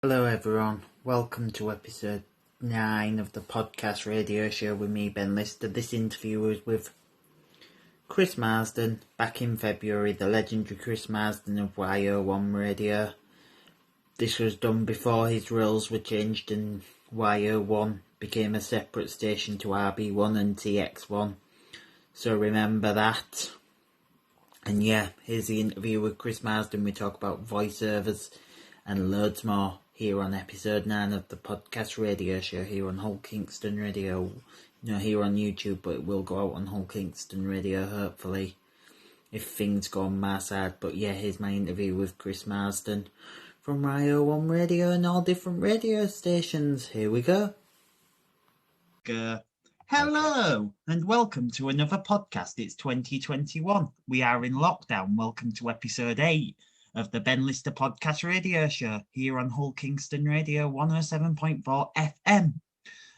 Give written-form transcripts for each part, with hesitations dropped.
Hello everyone, welcome to episode 9 of the podcast radio show with me, Ben Lister. This interview was with Chris Marsden back in February, the legendary Chris Marsden of YO1 Radio. This was done before his roles were changed and YO1 became a separate station to RB1 and TX1. So remember that. And yeah, here's the interview with Chris Marsden. We talk about voiceovers and loads more here on episode 9 of the podcast radio show here on Hull Kingston Radio. Here on YouTube, but it will go out on Hull Kingston Radio, hopefully, if things go on my side. But yeah, here's my interview with Chris Marsden from YO1 Radio and all different radio stations. Here we go. Hello, and welcome to another podcast. It's 2021. We are in lockdown. Welcome to episode 8 of the Ben Lister podcast radio show here on Hull Kingston Radio 107.4 FM.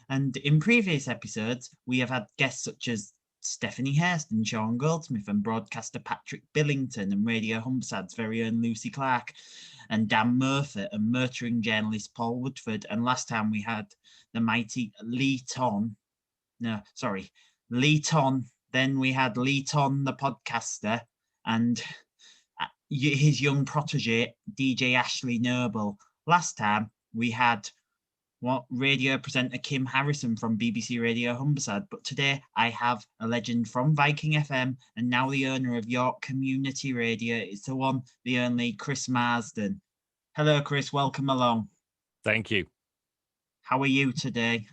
And in previous episodes, we have had guests such as Stephanie Hurst and Sean Goldsmith and broadcaster Patrick Billington and Radio Humpsad's very own Lucy Clark and Dan Murphy and motoring journalist Paul Woodford. And last time we had the mighty Lee Ton. Then we had Lee Ton, the podcaster, and his young protege, DJ Ashley Noble. Last time we had radio presenter Kim Harrison from BBC Radio Humberside, but today I have a legend from Viking FM and now the owner of York Community Radio. It's the one, the only Chris Marsden. Hello, Chris. Welcome along. Thank you. How are you today?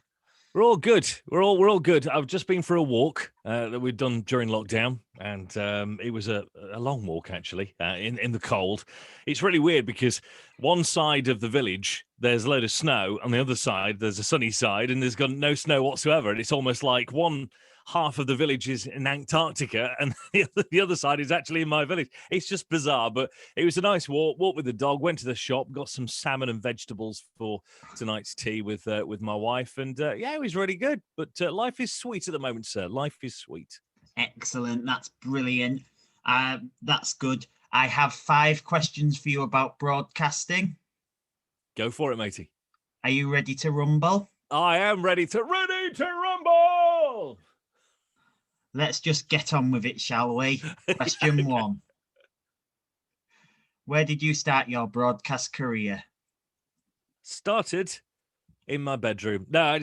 We're all good. We're all good. I've just been for a walk that we'd done during lockdown, and it was a long walk actually in the cold. It's really weird because one side of the village there's a load of snow, on the other side there's a sunny side, and there's got no snow whatsoever. And it's almost like one half of the village is in Antarctica and the other side is actually in my village. It's just bizarre, but it was a nice walk with the dog, went to the shop, got some salmon and vegetables for tonight's tea with my wife, and yeah, it was really good. But life is sweet at the moment, sir. Life is sweet. Excellent. That's brilliant. That's good. I have 5 questions for you about broadcasting. Go for it, matey. Are you ready to rumble? I am ready to rumble. Let's just get on with it, shall we? Question 1. Where did you start your broadcast career? Started in my bedroom. No,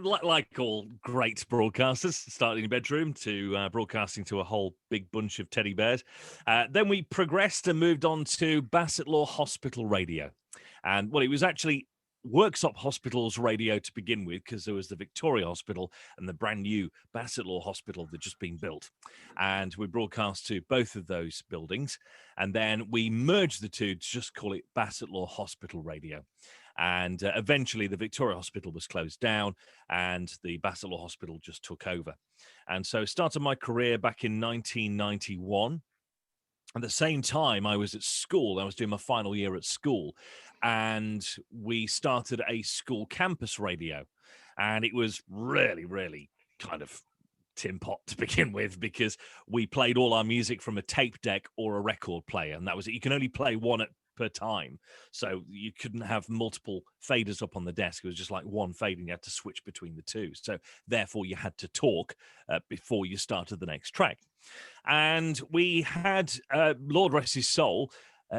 like all great broadcasters, starting in your bedroom to broadcasting to a whole big bunch of teddy bears. Then we progressed and moved on to Basset Law Hospital Radio. And, well, it was actually Worksop Hospital's radio to begin with, because there was the Victoria Hospital and the brand new Basset Law Hospital that just been built, and we broadcast to both of those buildings, and then we merged the two to just call it Basset Law Hospital Radio. And eventually the Victoria Hospital was closed down and the Basset Law Hospital just took over. And so I started my career back in 1991. At the same time, I was at school. I was doing my final year at school, and we started a school campus radio. And it was really, really kind of tin pot to begin with, because we played all our music from a tape deck or a record player. And that was it. You can only play one per time. So you couldn't have multiple faders up on the desk. It was just like one fade, and you had to switch between the two. So therefore, you had to talk before you started the next track. And we had, Lord rest his soul,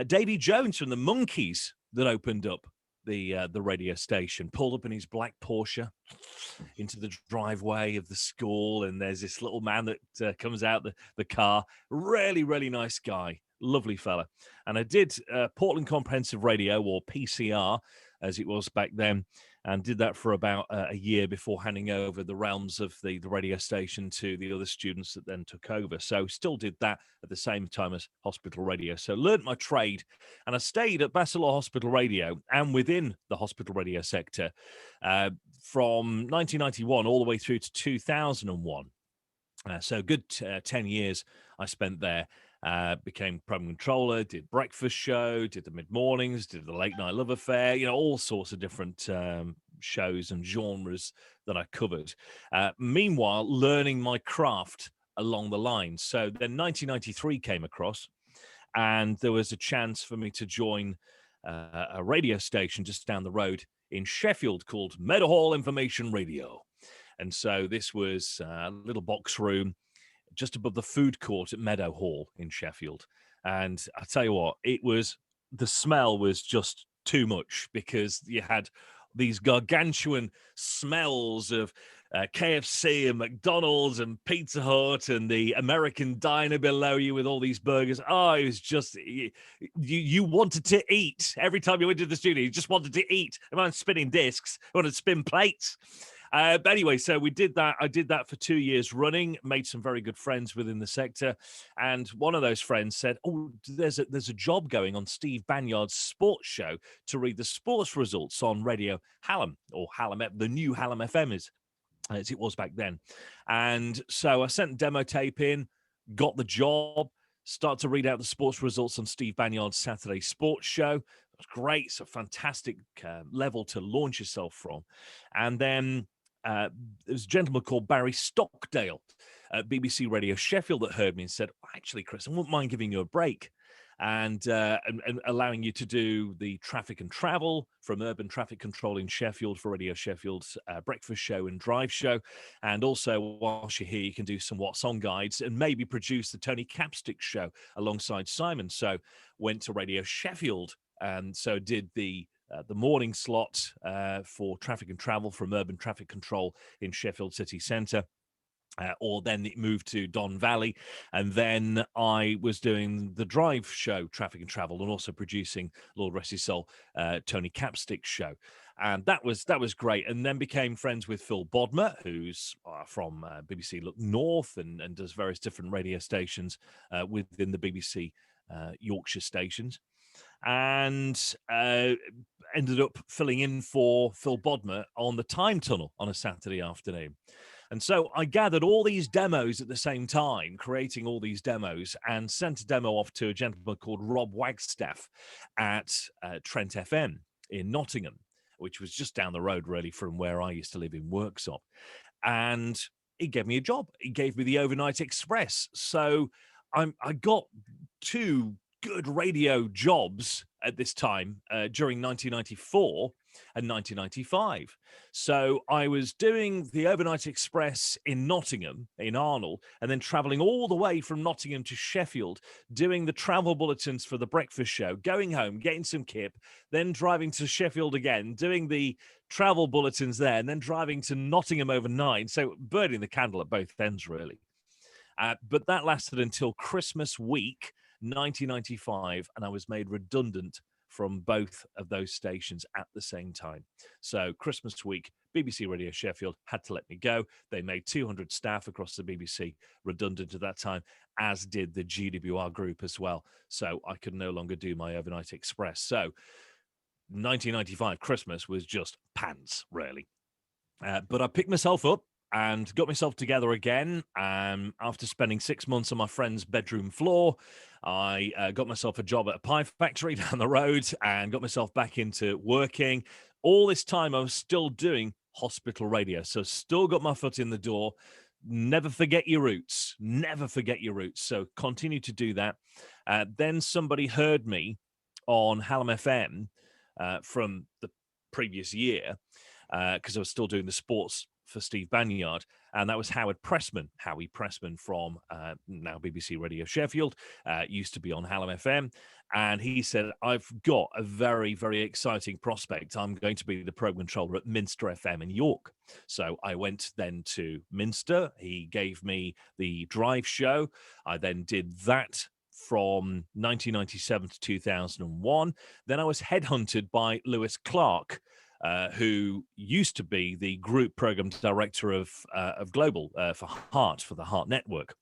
Davy Jones from the Monkees that opened up the radio station, pulled up in his black Porsche into the driveway of the school, and there's this little man that comes out the car. Really, really nice guy, lovely fella. And I did Portland Comprehensive Radio, or PCR as it was back then, and did that for about a year before handing over the realms of the radio station to the other students that then took over. So still did that at the same time as hospital radio. So learnt my trade, and I stayed at Basset Law Hospital Radio and within the hospital radio sector from 1991 all the way through to 2001. So good 10 years I spent there. Became program controller, did breakfast show, did the mid-mornings, did the late night love affair, all sorts of different shows and genres that I covered. Meanwhile, learning my craft along the line. So then 1993 came across, and there was a chance for me to join a radio station just down the road in Sheffield called Meadowhall Information Radio. And so this was a little box room just above the food court at Meadowhall in Sheffield. And I tell you what, the smell was just too much, because you had these gargantuan smells of KFC and McDonald's and Pizza Hut and the American diner below you with all these burgers. Oh, it was just, you wanted to eat. Every time you went to the studio, you just wanted to eat. I wasn't spinning discs, I wanted to spin plates. But anyway, so we did that. I did that for 2 years running, made some very good friends within the sector. And one of those friends said, oh, there's a job going on Steve Banyard's sports show to read the sports results on Radio Hallam, or Hallam, the new Hallam FM is, as it was back then. And so I sent demo tape in, got the job, started to read out the sports results on Steve Banyard's Saturday sports show. It was great. It's a fantastic level to launch yourself from. And then there was a gentleman called Barry Stockdale at BBC Radio Sheffield that heard me and said, actually, Chris, I wouldn't mind giving you a break and allowing you to do the traffic and travel from urban traffic control in Sheffield for Radio Sheffield's breakfast show and drive show. And also, whilst you're here, you can do some What's On guides and maybe produce the Tony Capstick show alongside Simon. So went to Radio Sheffield, and so did the morning slot for traffic and travel from urban traffic control in Sheffield city centre. Or then it moved to Don Valley, and then I was doing the drive show, traffic and travel, and also producing, Lord rest his soul, Tony Capstick's show, and that was great. And then became friends with Phil Bodmer, who's from BBC Look North and does various different radio stations within the BBC Yorkshire stations, and ended up filling in for Phil Bodmer on the Time Tunnel on a Saturday afternoon. And so I gathered all these demos at the same time, creating all these demos, and sent a demo off to a gentleman called Rob Wagstaff at Trent FM in Nottingham, which was just down the road, really, from where I used to live in Worksop. And he gave me a job. He gave me the Overnight Express. So I got 2 good radio jobs at this time during 1994 and 1995. So I was doing the Overnight Express in Nottingham, in Arnold, and then travelling all the way from Nottingham to Sheffield, doing the travel bulletins for the breakfast show, going home, getting some kip, then driving to Sheffield again, doing the travel bulletins there, and then driving to Nottingham overnight. So burning the candle at both ends, really. But that lasted until Christmas week 1995, and I was made redundant from both of those stations at the same time. So Christmas week, BBC Radio Sheffield had to let me go. They made 200 staff across the BBC redundant at that time, as did the GWR group as well. So I could no longer do my Overnight Express. So 1995 Christmas was just pants, really. But I picked myself up and got myself together again. After spending 6 months on my friend's bedroom floor, I got myself a job at a pie factory down the road and got myself back into working. All this time, I was still doing hospital radio, so still got my foot in the door. Never forget your roots. Never forget your roots. So continue to do that. Then somebody heard me on Hallam FM from the previous year, because I was still doing the sports for Steve Banyard, and that was Howie Pressman from now BBC Radio Sheffield, used to be on Hallam FM, and he said, I've got a very, very exciting prospect. I'm going to be the program controller at Minster FM in York. So I went then to Minster. He gave me the drive show. I then did that from 1997 to 2001. Then I was headhunted by Lewis Clark, who used to be the group program director of Global for the Heart Network.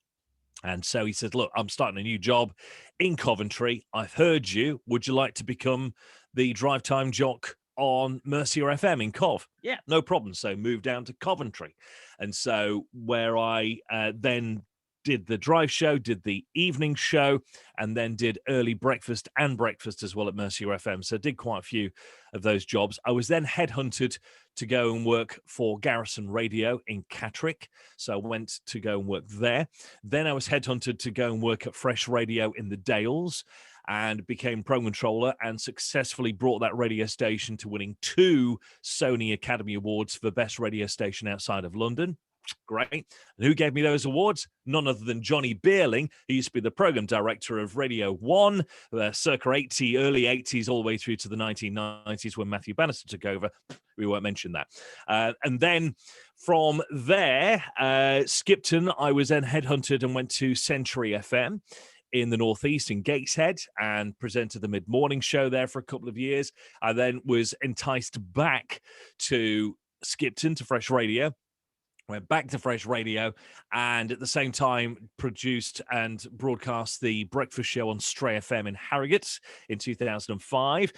And so he said, look, I'm starting a new job in Coventry. I've heard you. Would you like to become the drive time jock on Mercia FM in Cov? Yeah, no problem. So moved down to Coventry. And so where I then did the drive show, did the evening show, and then did early breakfast and breakfast as well at Mercia FM. So did quite a few of those jobs. I was then headhunted to go and work for Garrison Radio in Catterick. So I went to go and work there. Then I was headhunted to go and work at Fresh Radio in the Dales. and became program controller and successfully brought that radio station to winning 2 Sony Academy Awards for Best Radio Station outside of London. Great. And who gave me those awards? None other than Johnny Beerling, who used to be the program director of Radio 1, circa early 80s, all the way through to the 1990s when Matthew Bannister took over. We won't mention that. And then from there, Skipton, I was then headhunted and went to Century FM in the Northeast in Gateshead and presented the mid-morning show there for a couple of years. I then was enticed back to Skipton, to Fresh Radio. Went back to Fresh Radio and at the same time produced and broadcast the breakfast show on Stray FM in Harrogate in 2005.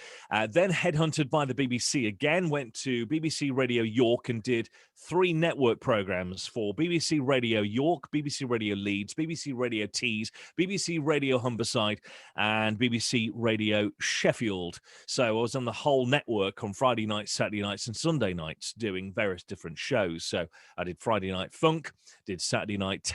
Then headhunted by the BBC again, went to BBC Radio York and did 3 network programs for BBC Radio York, BBC Radio Leeds, BBC Radio Tees, BBC Radio Humberside, and BBC Radio Sheffield. So I was on the whole network on Friday nights, Saturday nights, and Sunday nights doing various different shows. So I did Friday Night Funk, did Saturday Night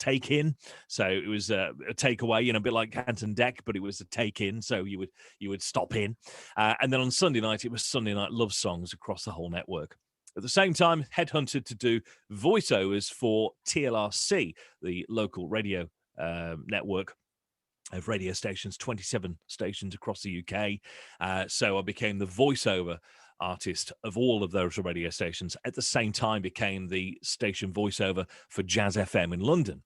Take In. So it was a takeaway, a bit like Canton Deck, but it was a take in. So you would stop in. And then on Sunday night, it was Sunday Night Love Songs across the whole network. At the same time, headhunted to do voiceovers for TLRC, the local radio network of radio stations, 27 stations across the UK. So I became the voiceover artist of all of those radio stations. At the same time, became the station voiceover for Jazz FM in London.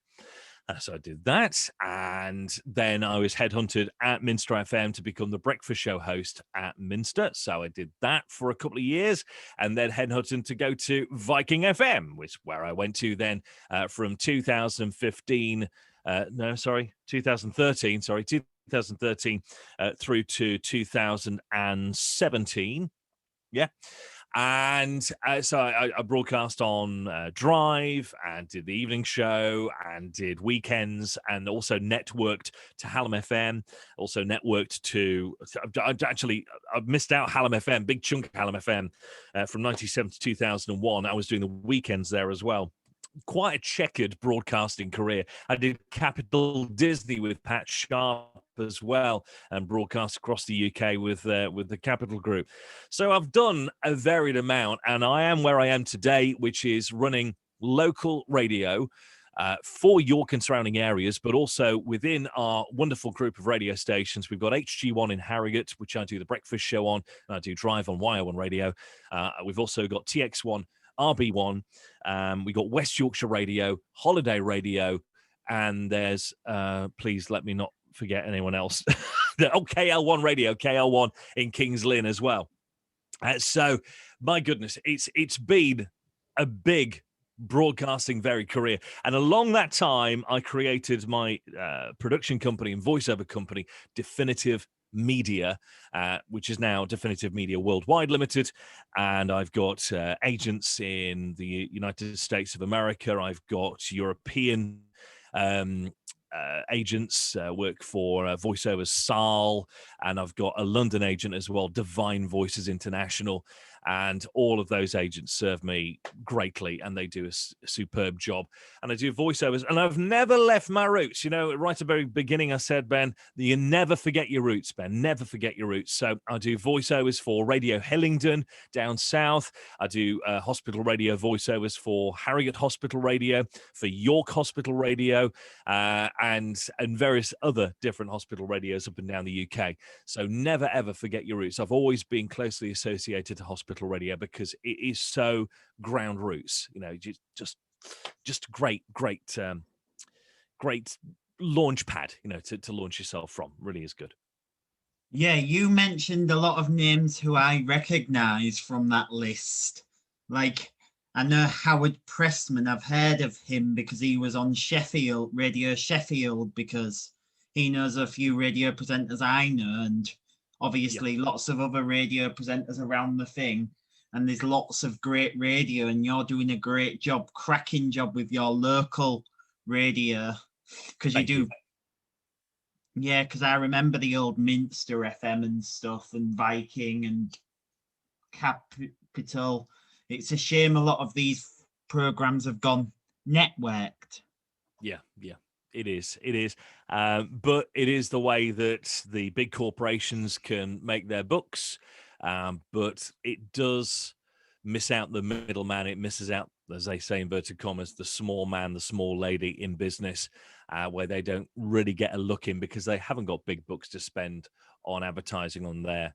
So I did that, and then I was headhunted at Minster FM to become the breakfast show host at Minster. So I did that for a couple of years, and then headhunted to go to Viking FM, which where I went to then from 2013 through to 2017. Yeah. And so I broadcast on Drive and did the evening show and did weekends and also networked to Hallam FM, also networked to, I've missed out Hallam FM, big chunk of Hallam FM from 97 to 2001. I was doing the weekends there as well. Quite a checkered broadcasting career. I did Capital Disney with Pat Sharp as well and broadcast across the UK with the Capital Group. So I've done a varied amount, and I am where I am today, which is running local radio for York and surrounding areas, but also within our wonderful group of radio stations. We've got HG1 in Harrogate, which I do the breakfast show on, and I do Drive on Wire1 Radio. We've also got TX1, RB1, we got West Yorkshire Radio, Holiday Radio, and there's please let me not forget anyone else. KL1 Radio, KL1 in Kings Lynn as well. So my goodness, it's been a big broadcasting varied career, and along that time I created my production company and voiceover company, Definitive Media, which is now Definitive Media Worldwide Limited, and I've got agents in the United States of America. I've got European agents, work for voiceovers SAL, and I've got a London agent as well, Divine Voices International, and all of those agents serve me greatly, and they do a superb job. And I do voiceovers, and I've never left my roots. Right at the very beginning I said, Ben, you never forget your roots, Ben, never forget your roots. So I do voiceovers for Radio Hillingdon down south. I do hospital radio voiceovers for Harrogate Hospital Radio, for York Hospital Radio, and various other different hospital radios up and down the UK. So never, ever forget your roots. I've always been closely associated to hospital radio because it is so ground roots, just great launch pad, to launch yourself from. Really is good. Yeah, you mentioned a lot of names who I recognize from that list. Like, I know Howard Pressman. I've heard of him because he was on Radio Sheffield, because he knows a few radio presenters I know, and obviously lots of other radio presenters around the thing. And there's lots of great radio, and you're doing a great job, cracking job with your local radio, because you do. Yeah, because I remember the old Minster FM and stuff, and Viking and Capital. It's a shame a lot of these programs have gone networked. Yeah. It is. It is. But it is the way that the big corporations can make their books. But it does miss out the middleman. It misses out, as they say, inverted commas, the small man, the small lady in business, where they don't really get a look in because they haven't got big bucks to spend on advertising on their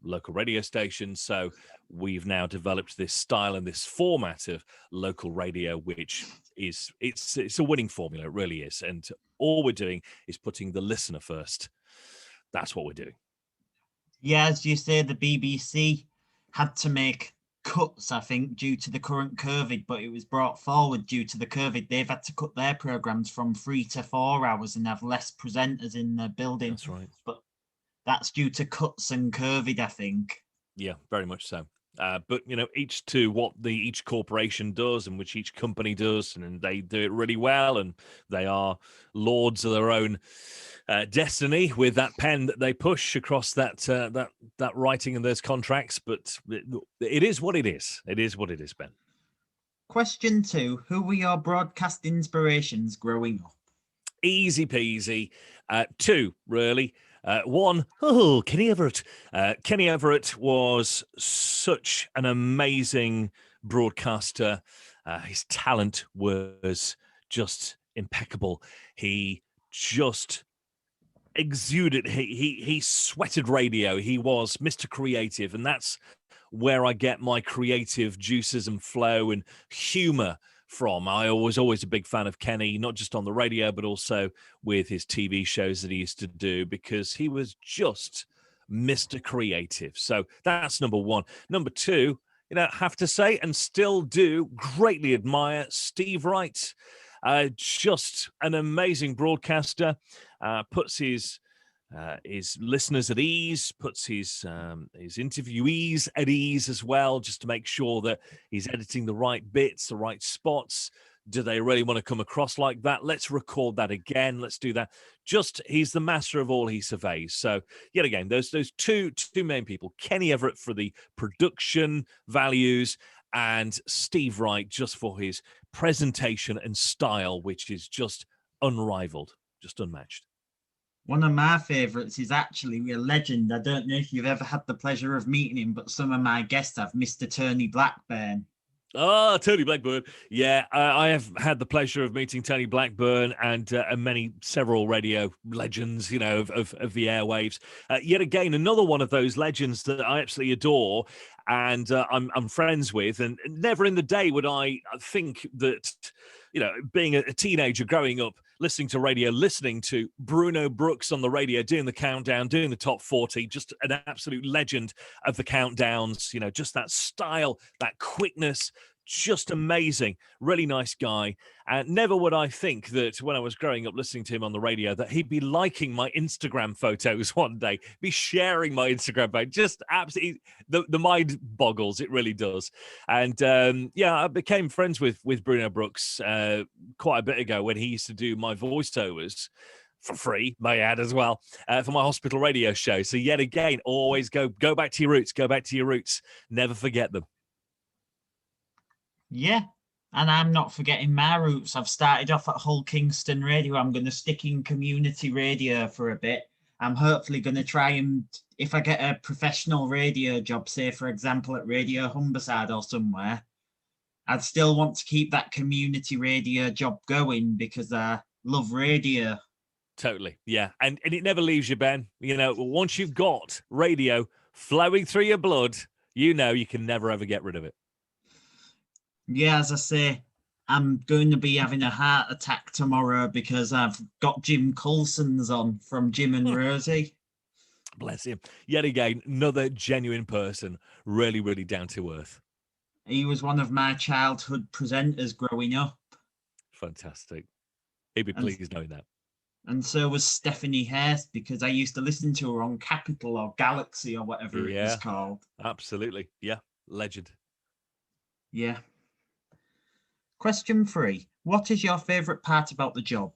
local radio station. So we've now developed this style and this format of local radio, which is it's a winning formula. It really is. And all we're doing is putting the listener first. That's what we're doing. Yeah, as you say, the BBC had to make cuts, I think, due to the current COVID, but it was brought forward due to the COVID. They've had to cut their programs from 3 to 4 hours and have less presenters in the building. That's right. But that's due to cuts and COVID, I think. Yeah, very much so. But each to what each corporation does and which each company does, and they do it really well, and they are lords of their own destiny with that pen that they push across that writing and those contracts. But it is what it is. It is what it is, Ben. Question 2: who were your broadcast inspirations growing up? Easy peasy. 2, really. 1, Kenny Everett. Kenny Everett was such an amazing broadcaster. His talent was just impeccable. He just exuded. He sweated radio. He was Mr. Creative, and that's where I get my creative juices and flow and humor from. I was always a big fan of Kenny, not just on the radio, but also with his TV shows that he used to do, because he was just Mr. Creative. So that's number 1. Number 2, have to say, and still do greatly admire Steve Wright. Just an amazing broadcaster, puts his listeners at ease, puts his interviewees at ease as well, just to make sure that he's editing the right bits, the right spots. Do they really want to come across like that? Let's record that again. Let's do that. He's the master of all he surveys. So yet again, those two main people, Kenny Everett for the production values, and Steve Wright just for his presentation and style, which is just unrivaled, just unmatched. One of my favourites is actually a legend. I don't know if you've ever had the pleasure of meeting him, but some of my guests have, Mr. Tony Blackburn. Oh, Tony Blackburn. Yeah, I have had the pleasure of meeting Tony Blackburn and several radio legends, of the airwaves. Yet again, another one of those legends that I absolutely adore and I'm friends with. And never in the day would I think that, being a teenager growing up, listening to radio, listening to Bruno Brooks on the radio, doing the countdown, doing the top 40, just an absolute legend of the countdowns, just that style, that quickness, just amazing. Really nice guy. And never would I think that when I was growing up listening to him on the radio that he'd be liking my Instagram photos one day, be sharing my Instagram photo. Just absolutely, the mind boggles. It really does. And I became friends with Bruno Brooks quite a bit ago when he used to do my voiceovers for free, may I add as well, for my hospital radio show. So yet again, always go back to your roots, never forget them. Yeah, and I'm not forgetting my roots. I've started off at Hull Kingston Radio. I'm going to stick in community radio for a bit. I'm hopefully going to try and, if I get a professional radio job, say, for example, at Radio Humberside or somewhere, I'd still want to keep that community radio job going because I love radio. Totally, yeah. And it never leaves you, Ben. Once you've got radio flowing through your blood, you can never, ever get rid of it. Yeah, as I say, I'm going to be having a heart attack tomorrow because I've got Jim Coulson's on from Jim and Rosie. Bless him. Yet again, another genuine person, really, really down to earth. He was one of my childhood presenters growing up. Fantastic. He'd be pleased knowing that. And so was Stephanie Hurst, because I used to listen to her on Capital or Galaxy or whatever it was called. Absolutely. Yeah. Legend. Yeah. Question 3. What is your favourite part about the job?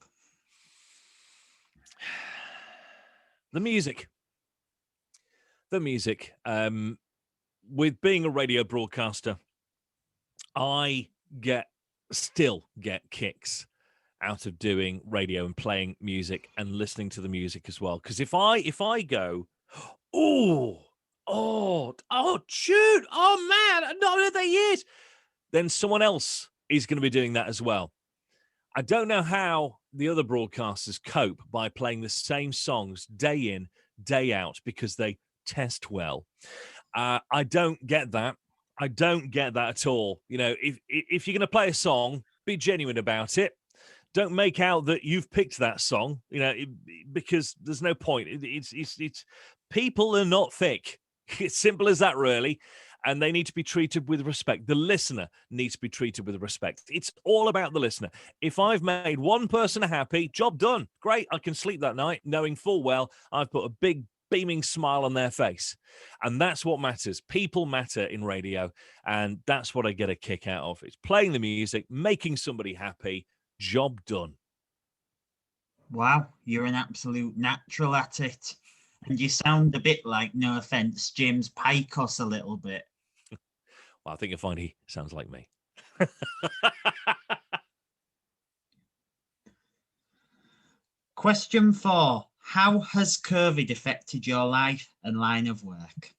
The music. With being a radio broadcaster, I still get kicks out of doing radio and playing music and listening to the music as well. Because if I go, shoot, oh man, not heard that years, then someone else is going to be doing that as well. I don't know how the other broadcasters cope by playing the same songs day in, day out, because they test well. I don't get that. I don't get that at all. You know, if you're going to play a song, be genuine about it. Don't make out that you've picked that song, you know, because there's no point. It's people are not thick. It's simple as that, really. And they need to be treated with respect. The listener needs to be treated with respect. It's all about the listener. If I've made one person happy, job done. Great. I can sleep that night knowing full well I've put a big beaming smile on their face. And that's what matters. People matter in radio. And that's what I get a kick out of. It's playing the music, making somebody happy, job done. Wow, you're an absolute natural at it. And you sound a bit like, no offence, James Picos a little bit. Well, I think you'll find he sounds like me. Question 4. How has COVID affected your life and line of work?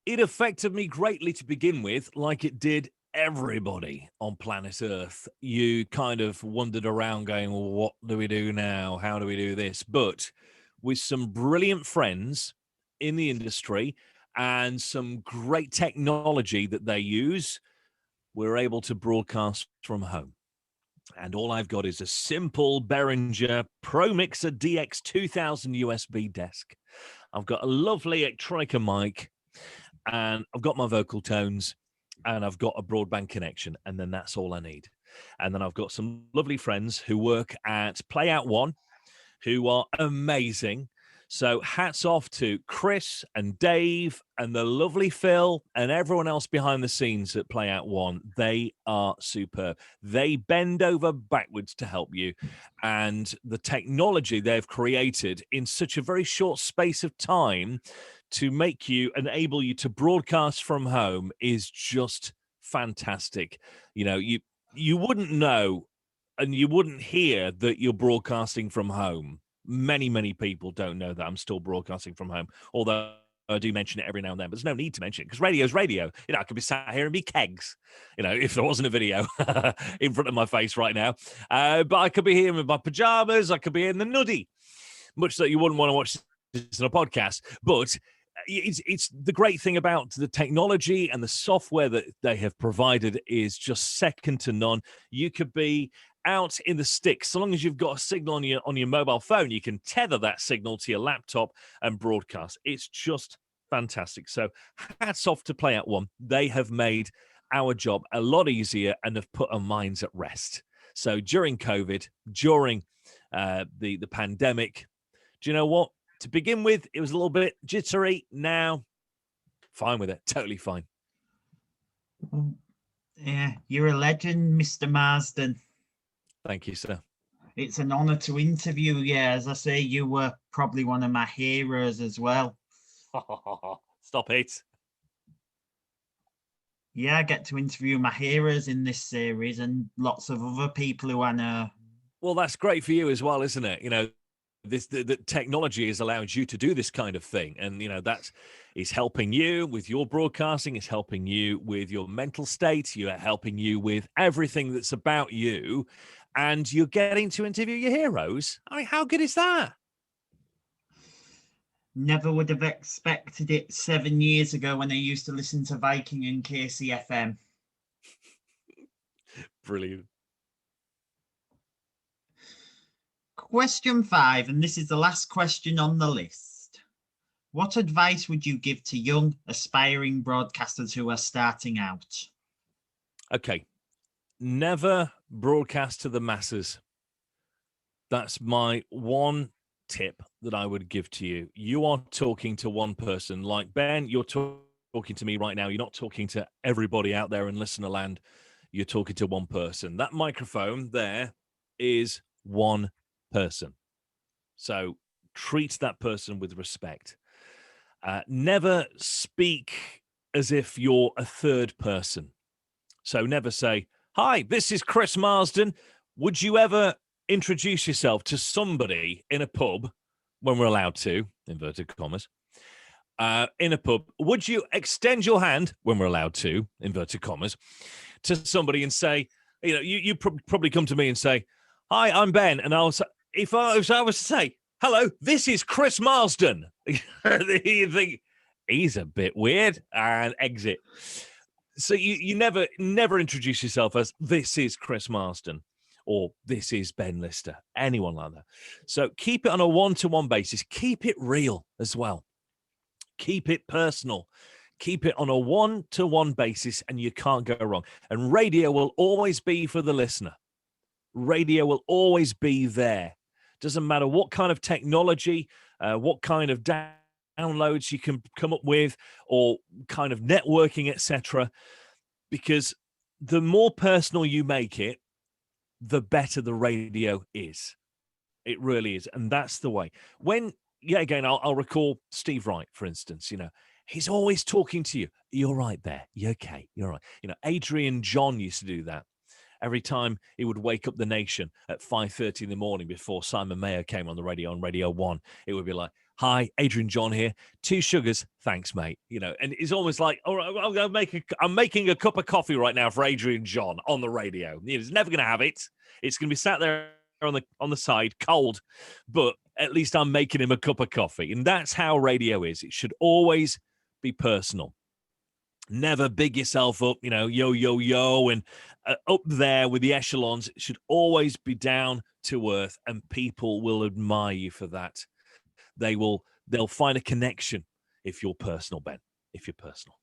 It affected me greatly to begin with, like it did everybody on planet Earth. You kind of wandered around going, well, what do we do now? How do we do this? But with some brilliant friends in the industry and some great technology that they use, we're able to broadcast from home. And all I've got is a simple Behringer Pro Mixer DX 2000 USB desk. I've got a lovely Electronica mic, and I've got my vocal tones, and I've got a broadband connection, and then that's all I need. And then I've got some lovely friends who work at Playout One, who are amazing. So hats off to Chris and Dave and the lovely Phil and everyone else behind the scenes at Playout One. They are superb. They bend over backwards to help you. And the technology they've created in such a very short space of time to make you, enable you to broadcast from home is just fantastic. You know, you wouldn't know and you wouldn't hear that you're broadcasting from home. Many people don't know that I'm still broadcasting from home, although I do mention it every now and then, but there's no need to mention it because radio's radio. You know, I could be sat here and be kegs, you know, if there wasn't a video in front of my face right now. But I could be here in my pajamas. I could be in the nuddy, much that you wouldn't want to watch this on a podcast. But it's the great thing about the technology and the software that they have provided is just second to none. You could be out in the sticks, so long as you've got a signal on your mobile phone, you can tether that signal to your laptop and broadcast. It's just fantastic. So hats off to Playout One. They have made our job a lot easier and have put our minds at rest. So during COVID, during the pandemic, do you know what? To begin with, it was a little bit jittery. Now, fine with it. Totally fine. Yeah, you're a legend, Mr. Marsden. Thank you, sir. It's an honor to interview you. As I say, you were probably one of my heroes as well. Stop it. Yeah, I get to interview my heroes in this series and lots of other people who I know. Well, that's great for you as well, isn't it? You know, the technology has allowed you to do this kind of thing. And, you know, that is helping you with your broadcasting. It's helping you with your mental state. You're helping you with everything that's about you. And you're getting to interview your heroes. I mean, how good is that? Never would have expected it 7 years ago when I used to listen to Viking and KCFM. Brilliant. Question 5, and this is the last question on the list. What advice would you give to young, aspiring broadcasters who are starting out? Okay. Never broadcast to the masses. That's my one tip that I would give to you. You are talking to one person. Like Ben, you're talking to me right now. You're not talking to everybody out there in listener land. You're talking to one person. That microphone there is one person. So treat that person with respect. Never speak as if you're a third person. So never say, Hi, this is Chris Marsden. Would you ever introduce yourself to somebody in a pub when we're allowed to, inverted commas, in a pub? Would you extend your hand when we're allowed to, inverted commas, to somebody and say, you probably come to me and say, hi, I'm Ben. And I'll say, if I was to say, hello, this is Chris Marsden, you think, he's a bit weird, and exit. So you never introduce yourself as this is Chris Marsden or this is Ben Lister, anyone like that. So keep it on a one-to-one basis. Keep it real as well. Keep it personal. Keep it on a one-to-one basis, and you can't go wrong. And radio will always be for the listener. Radio will always be there. Doesn't matter what kind of technology, what kind of downloads you can come up with, or kind of networking, etc. Because the more personal you make it, the better the radio is. It really is. And that's the way. Again, I'll recall Steve Wright, for instance, he's always talking to you. You're right there. You're okay. You're right. Adrian John used to do that. Every time he would wake up the nation at 5:30 in the morning before Simon Mayo came on the radio on Radio 1, it would be like, hi, Adrian John here. 2 sugars. Thanks, mate. And it's almost like, all right, I'm making a cup of coffee right now for Adrian John on the radio. He's never going to have it. It's going to be sat there on the side, cold, but at least I'm making him a cup of coffee. And that's how radio is. It should always be personal. Never big yourself up, yo, and up there with the echelons. It should always be down to earth, and people will admire you for that. They'll find a connection if you're personal, Ben, if you're personal.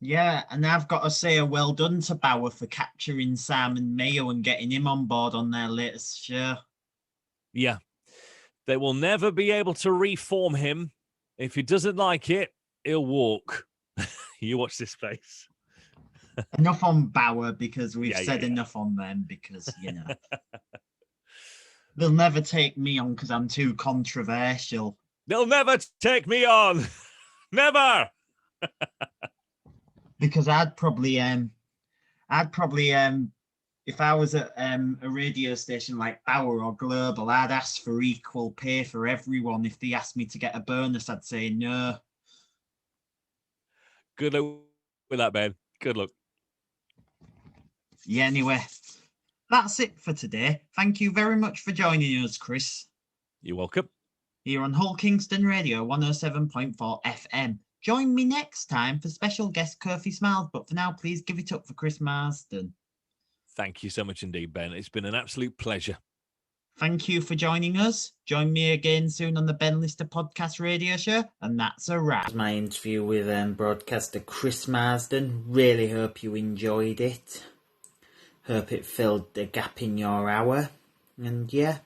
Yeah, and I've got to say a well done to Bauer for capturing Simon Mayo and getting him on board on their latest show. Yeah. They will never be able to reform him. If he doesn't like it, he'll walk. You watch this space. Enough on Bauer, because we've said enough on them, because, they'll never take me on because I'm too controversial. They'll never take me on. Never. Because I'd probably if I was at a radio station like Bauer or Global, I'd ask for equal pay for everyone. If they asked me to get a bonus, I'd say no. Good luck with that, Ben. Good luck. Yeah, anyway, that's it for today. Thank you very much for joining us, Chris. You're welcome. Here on Hull Kingston Radio 107.4 FM. Join me next time for special guest Kofi Smiles, but for now, please give it up for Chris Marsden. Thank you so much indeed, Ben. It's been an absolute pleasure. Thank you for joining us. Join me again soon on the Ben Lister podcast radio show, and that's a wrap. My interview with broadcaster Chris Marsden. Really hope you enjoyed it. Hope it filled the gap in your hour. And yeah,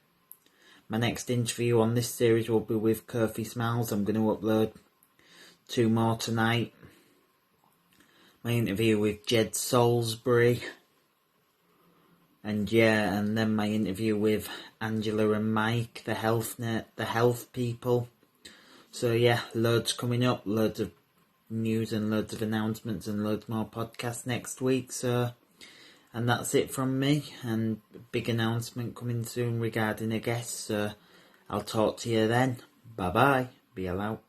my next interview on this series will be with Kofi Smiles. I'm going to upload 2 more tonight. My interview with Jed Salisbury. And then my interview with Angela and Mike, the health people. So yeah, loads coming up, loads of news and loads of announcements and loads more podcasts next week. So, and that's it from me, and a big announcement coming soon regarding a guest. So I'll talk to you then. Bye bye. Be allowed.